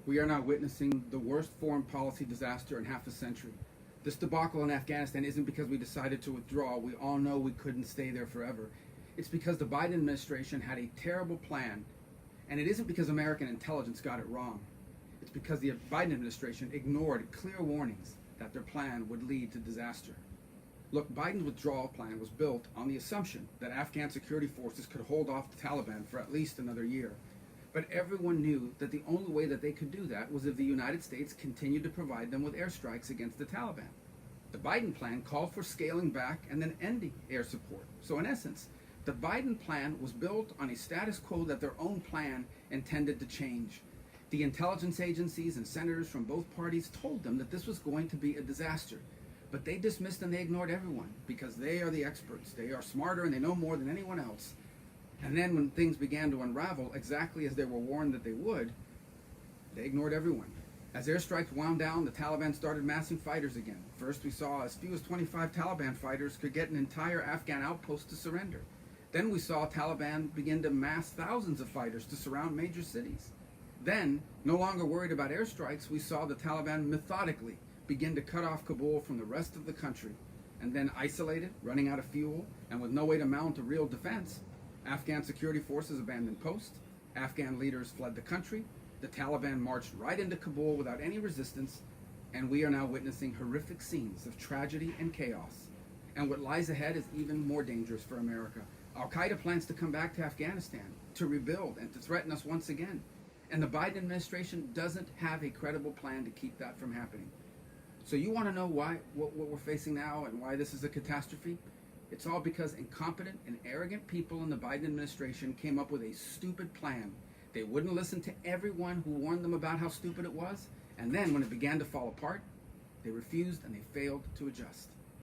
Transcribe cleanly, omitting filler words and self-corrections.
We are now witnessing the worst foreign policy disaster in half a century. This debacle in Afghanistan isn't because we decided to withdraw. We all know we couldn't stay there forever. It's because the Biden administration had a terrible plan, and it isn't because American intelligence got it wrong. It's because the Biden administration ignored clear warnings that their plan would lead to disaster. Look, Biden's withdrawal plan was built on the assumption that Afghan security forces could hold off the Taliban for at least another year. But everyone knew that the only way that they could do that was if the United States continued to provide them with airstrikes against the Taliban. The Biden plan called for scaling back and then ending air support. So in essence, the Biden plan was built on a status quo that their own plan intended to change. The intelligence agencies and senators from both parties told them that this was going to be a disaster. But they dismissed and they ignored everyone because they are the experts. They are smarter and they know more than anyone else. And then when things began to unravel, exactly as they were warned that they would, they ignored everyone. As airstrikes wound down, the Taliban started massing fighters again. First, we saw as few as 25 Taliban fighters could get an entire Afghan outpost to surrender. Then we saw Taliban begin to mass thousands of fighters to surround major cities. Then, no longer worried about airstrikes, we saw the Taliban methodically begin to cut off Kabul from the rest of the country. And then isolated, running out of fuel, and with no way to mount a real defense, Afghan security forces abandoned posts, Afghan leaders fled the country, the Taliban marched right into Kabul without any resistance, and we are now witnessing horrific scenes of tragedy and chaos. And what lies ahead is even more dangerous for America. Al-Qaeda plans to come back to Afghanistan, to rebuild, and to threaten us once again. And the Biden administration doesn't have a credible plan to keep that from happening. So you want to know what we're facing now and why this is a catastrophe? It's all because incompetent and arrogant people in the Biden administration came up with a stupid plan. They wouldn't listen to everyone who warned them about how stupid it was, and then when it began to fall apart, they refused and they failed to adjust.